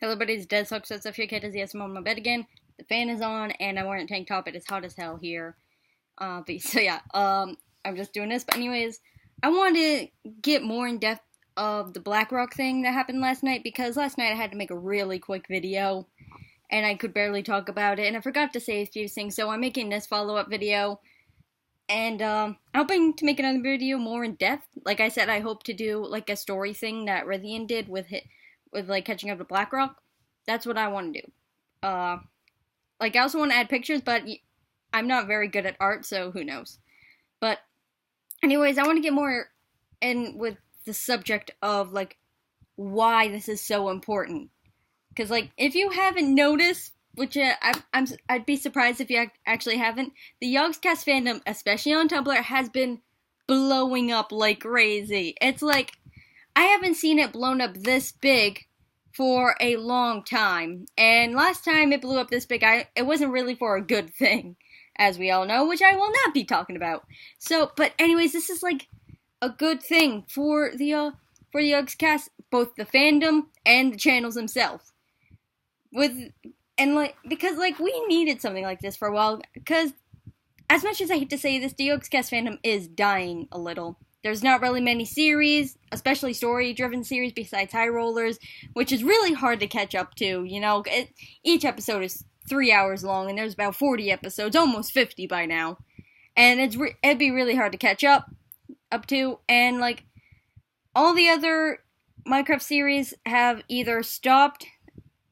Hello, everybody, it's Dead Sucks. That's if your cat is yes, I'm on my bed again. The fan is on, and I'm wearing a tank top. It is hot as hell here. I'm just doing this. But anyways, I wanted to get more in depth of the BlackRock thing that happened last night because last night I had to make a really quick video, and I could barely talk about it, and I forgot to say a few things. So I'm making this follow-up video, and I'm hoping to make another video more in depth. Like I said, I hope to do like a story thing that Rythian did with like catching up to BlackRock. That's what I want to do. I also want to add pictures, but I'm not very good at art, so who knows. But anyways, I want to get more in with the subject of like why this is so important. Because like if you haven't noticed, which I'd be surprised if you actually haven't, the Yogscast fandom, especially on Tumblr, has been blowing up like crazy. It's like I haven't seen it blown up this big for a long time. And last time it blew up this big, it wasn't really for a good thing, as we all know, which I will not be talking about. So, but anyways, this is like a good thing for the Yogscast, both the fandom and the channels themselves. Because we needed something like this for a while, because as much as I hate to say this, the Yogscast fandom is dying a little. There's not really many series, especially story-driven series, besides High Rollers, which is really hard to catch up to, you know. Each episode is 3 hours long, and there's about 40 episodes, almost 50 by now. And it'd be really hard to catch up to, and, like, all the other Minecraft series have either stopped,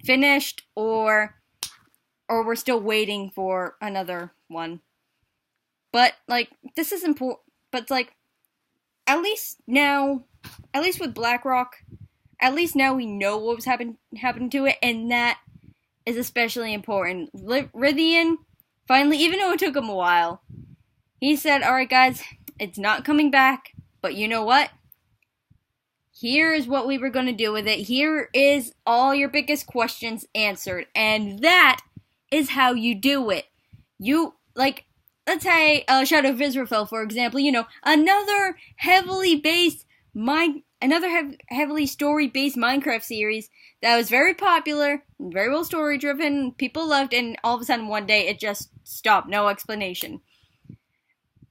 finished, or we're still waiting for another one. But, like, this is important, but, like, at least with BlackRock, at least now we know what was happened to it, and that is especially important. Rythian, finally, even though it took him a while, he said, alright guys, it's not coming back, but you know what? Here is what we were going to do with it. Here is all your biggest questions answered, and that is how you do it. Let's say Shadow of Israel, for example, you know, another heavily story-based Minecraft series that was very popular, very well story-driven, people loved, and all of a sudden one day it just stopped, no explanation.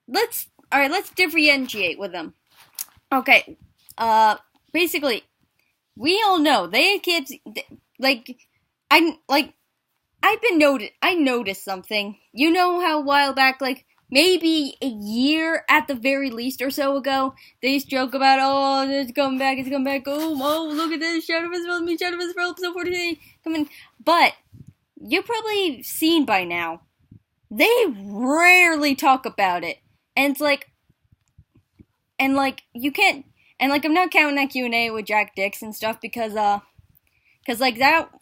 Let's differentiate with them. Okay, basically, we all know, I noticed something. You know how a while back, like, maybe a year at the very least or so ago, they used to joke about, oh, it's coming back, oh, look at this, Shadow of Israel, episode 43, coming. But, you've probably seen by now, they rarely talk about it. And it's like, you can't, and like, I'm not counting that Q&A with Jack Dix and stuff, because that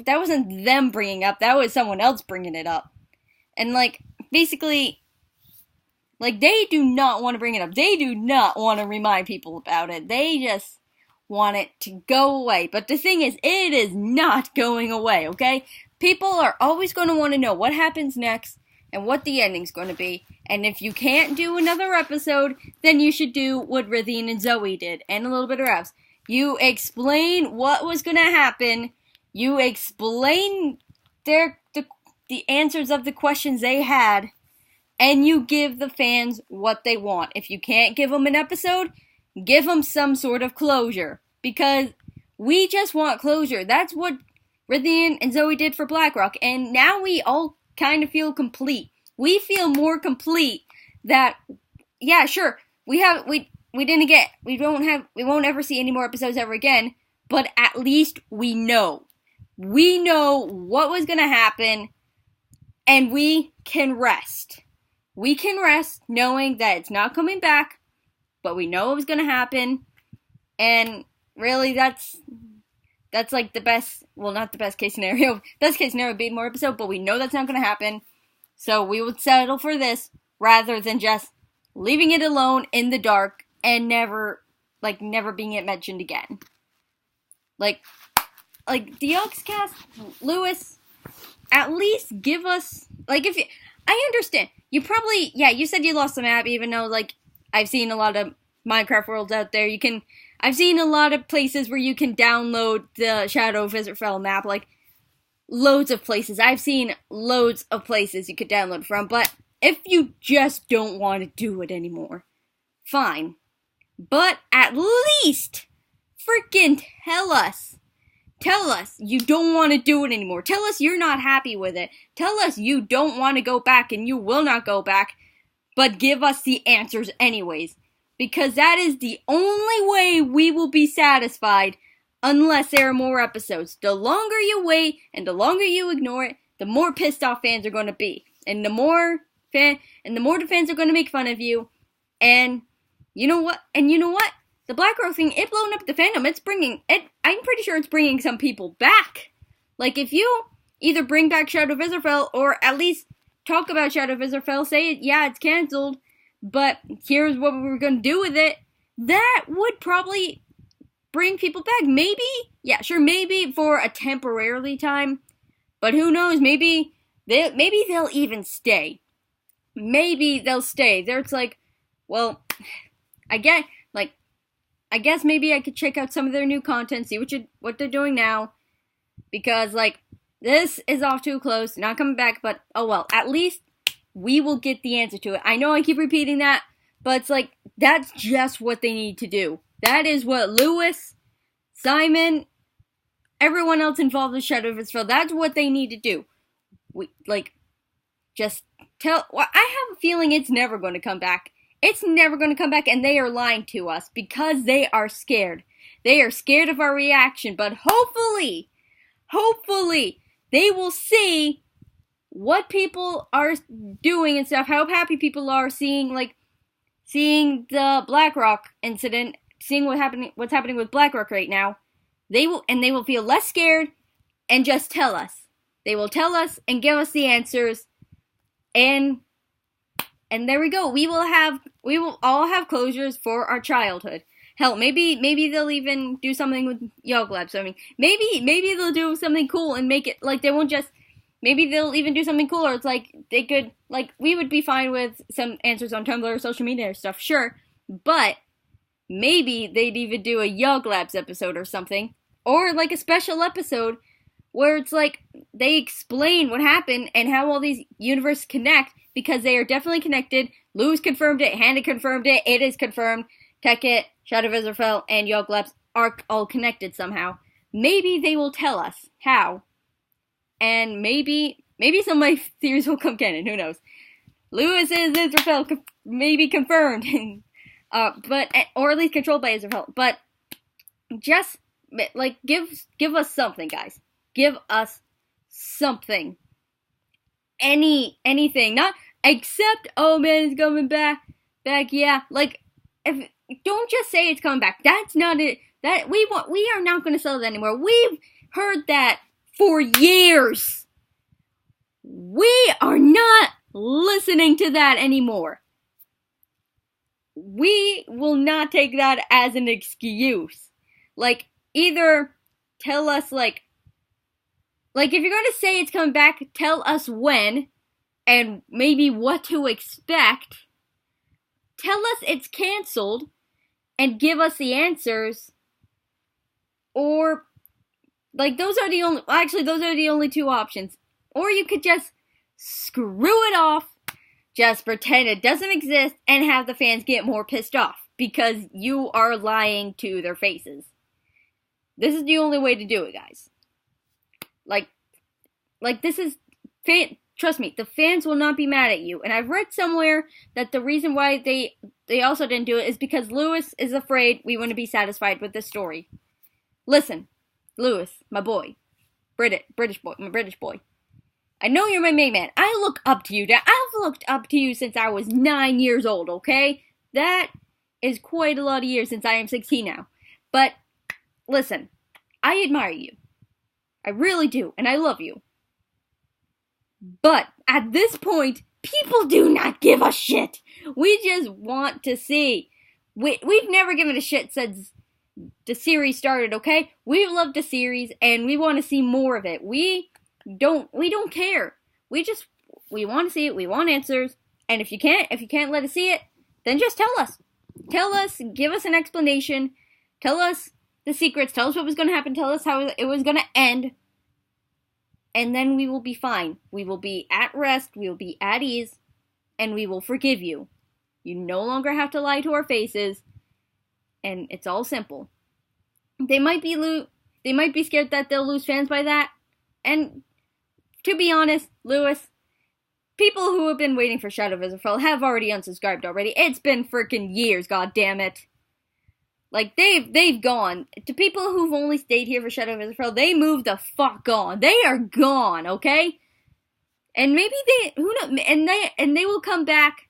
wasn't them bringing up, that was someone else bringing it up. And, like, basically, like, they do not want to bring it up. They do not want to remind people about it. They just want it to go away. But the thing is, it is not going away, okay? People are always going to want to know what happens next and what the ending's going to be. And if you can't do another episode, then you should do what Rythian and Zoe did, and a little bit of Ravs. You explain what was going to happen. You explain the answers of the questions they had, and you give the fans what they want. If you can't give them an episode, give them some sort of closure, because we just want closure. That's what Rythian and Zoe did for BlackRock, and now we all kind of feel complete. We feel more complete that, yeah, sure, we won't ever see any more episodes ever again, but at least we know. We know what was going to happen, and we can rest. We can rest knowing that it's not coming back, but we know it was going to happen, and really that's like the best, well, not the best case scenario. Best case scenario would be more episode, but we know that's not going to happen, so we would settle for this rather than just leaving it alone in the dark and never being it mentioned again. Like the Yogscast, Lewis, at least give us, like, if you, I understand, you probably, yeah, you said you lost the map, even though, like, I've seen a lot of Minecraft worlds out there, I've seen a lot of places where you can download the Shadow of Israel map, like, loads of places. I've seen loads of places you could download from, but if you just don't want to do it anymore, fine. But at least freaking tell us. Tell us you don't want to do it anymore. Tell us you're not happy with it. Tell us you don't want to go back and you will not go back, but give us the answers anyways. Because that is the only way we will be satisfied unless there are more episodes. The longer you wait and the longer you ignore it, the more pissed off fans are going to be. And the more the fans are going to make fun of you. And you know what? The Black Rock thing, it blown up the fandom. I'm pretty sure it's bringing some people back. Like, if you either bring back Shadow of Israfel, or at least talk about Shadow of Israfel, say, yeah, it's cancelled, but here's what we were going to do with it, that would probably bring people back. Maybe, yeah, sure, maybe for a temporarily time, but who knows, maybe they'll even stay. Maybe they'll stay. There's like, well, I guess maybe I could check out some of their new content, see what they're doing now, because, like, this is off too close, not coming back, but, oh well, at least we will get the answer to it. I know I keep repeating that, but it's like, that's just what they need to do. That is what Lewis, Simon, everyone else involved with Shadow of Israfel, that's what they need to do. I have a feeling it's never going to come back. It's never going to come back, and they are lying to us because they are scared. They are scared of our reaction, but hopefully, they will see what people are doing and stuff, how happy people are seeing the BlackRock incident, seeing what's happening with BlackRock right now. They will feel less scared and just tell us. They will tell us and give us the answers, and there we go. We will all have closures for our childhood. Hell, maybe they'll even do something with Yog Labs. I mean, maybe they'll do something cool and make it, like, they won't just, maybe they'll even do something cooler. It's like, they could, like, we would be fine with some answers on Tumblr or social media or stuff, sure, but maybe they'd even do a Yog Labs episode or something, or, like, a special episode where it's like, they explain what happened and how all these universes connect, because they are definitely connected. Lewis confirmed it, Hannah confirmed it, it is confirmed. Keket, Shadow of Israfel, and Yog Labs are all connected somehow. Maybe they will tell us how. And maybe some of my theories will come canon, who knows. Lewis is Israfel, maybe confirmed. Or at least controlled by Israfel. But just, like, give us something, guys. Give us something. Anything. Not except, oh man, it's coming back, yeah. Like, don't just say it's coming back. That's not it. That we are not going to sell that anymore. We've heard that for years. We are not listening to that anymore. We will not take that as an excuse. Like, either tell us, like, if you're going to say it's coming back, tell us when, and maybe what to expect. Tell us it's canceled, and give us the answers. Or, like, those are the only two options. Or you could just screw it off, just pretend it doesn't exist, and have the fans get more pissed off, because you are lying to their faces. This is the only way to do it, guys. Like this is, trust me, the fans will not be mad at you. And I've read somewhere that the reason why they also didn't do it is because Lewis is afraid we wouldn't be satisfied with this story. Listen, Lewis, my boy, British boy. I know you're my main man. I look up to you. I've looked up to you since I was 9 years old, okay? That is quite a lot of years since I am 16 now. But, listen, I admire you. I really do, and I love you. But, at this point, people do not give a shit. We just want to see. We've never given a shit since the series started, okay? We've loved the series, and we want to see more of it. We don't care. We want to see it, we want answers, and if you can't let us see it, then just tell us. Tell us, give us an explanation, tell us the secrets, tell us what was going to happen, tell us how it was going to end. and then we will be fine. We will be at rest, we will be at ease, and we will forgive you. You no longer have to lie to our faces, and it's all simple. They might be scared that they'll lose fans by that, and to be honest, Lewis, people who have been waiting for Shadow of Israfel have already unsubscribed already. It's been freaking years, god damn it. Like, they've gone. To people who've only stayed here for Shadow of Israfel, they moved the fuck on. They are gone, okay? And maybe who knows, and they will come back.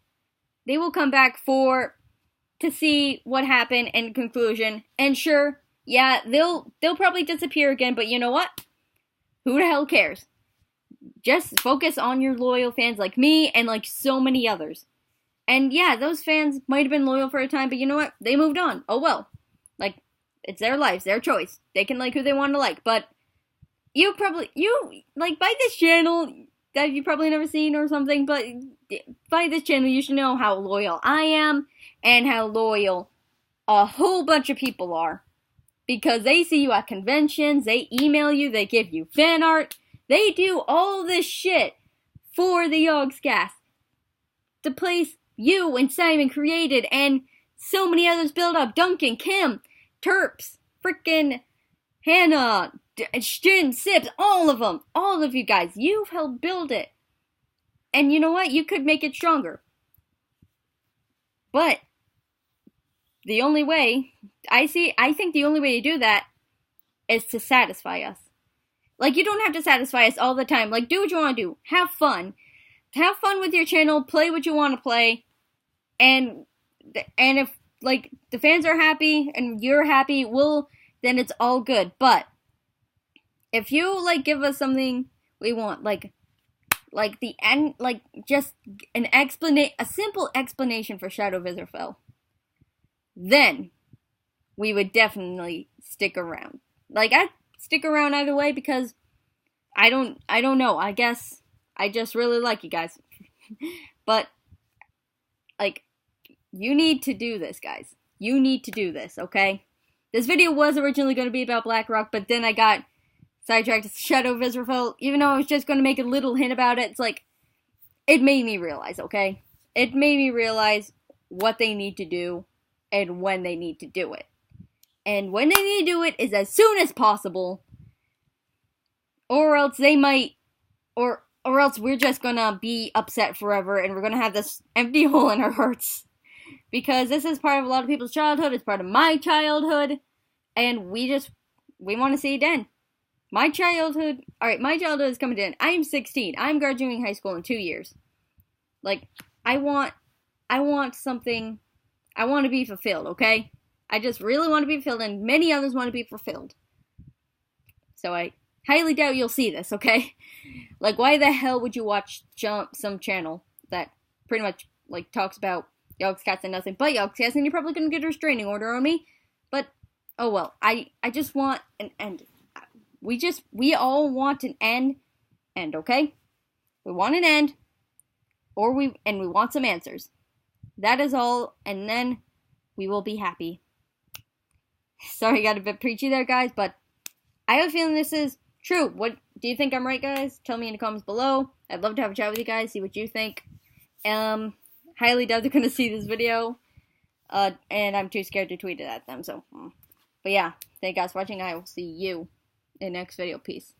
They will come back to see what happened in conclusion. And sure, yeah, they'll probably disappear again, but you know what? Who the hell cares? Just focus on your loyal fans like me and like so many others. And yeah, those fans might have been loyal for a time, but you know what? They moved on. Oh well. Like, it's their lives, their choice. They can like who they want to like, but you like, by this channel that you've probably never seen or something, but by this channel you should know how loyal I am and how loyal a whole bunch of people are. Because they see you at conventions, they email you, they give you fan art, they do all this shit for the Yogscast. The place you and Simon created, and so many others build up. Duncan, Kim, Terps, frickin' Hannah, Shin, Sips, all of them. All of you guys. You've helped build it. And you know what? You could make it stronger. But the only way, I think the only way to do that is to satisfy us. Like, you don't have to satisfy us all the time. Like, do what you want to do. Have fun. Have fun with your channel. Play what you want to play. And if, like, the fans are happy and you're happy, then it's all good. But if you, like, give us something we want, like the end, like, just a simple explanation for Shadow of Israfel, then we would definitely stick around. Like, I'd stick around either way because I don't know. I guess I just really like you guys. But, like, you need to do this, guys. You need to do this, okay? This video was originally going to be about Blackrock, but then I got sidetracked to Shadow of Israfel. Even though I was just going to make a little hint about it, it's like, it made me realize, okay? It made me realize what they need to do and when they need to do it. And when they need to do it is as soon as possible, or else they might, or else we're just gonna be upset forever and we're gonna have this empty hole in our hearts. Because this is part of a lot of people's childhood, it's part of my childhood, and we want to see it end. My childhood is coming to end. I am 16. I'm graduating high school in 2 years. Like, I want something, I want to be fulfilled, okay? I just really want to be fulfilled, and many others want to be fulfilled. So I highly doubt you'll see this, okay? Like, why the hell would you watch some channel that pretty much, like, talks about Yogscast and nothing but Yogscast, and you're probably going to get a restraining order on me, but, oh well, I just want an end. We all want an end, okay? We want an end, we want some answers. That is all, and then we will be happy. Sorry, I got a bit preachy there, guys, but I have a feeling this is true. What do you think I'm right, guys? Tell me in the comments below. I'd love to have a chat with you guys, see what you think. Highly doubt they're gonna see this video, and I'm too scared to tweet it at them. So, but yeah, thank you guys for watching. I will see you in the next video. Peace.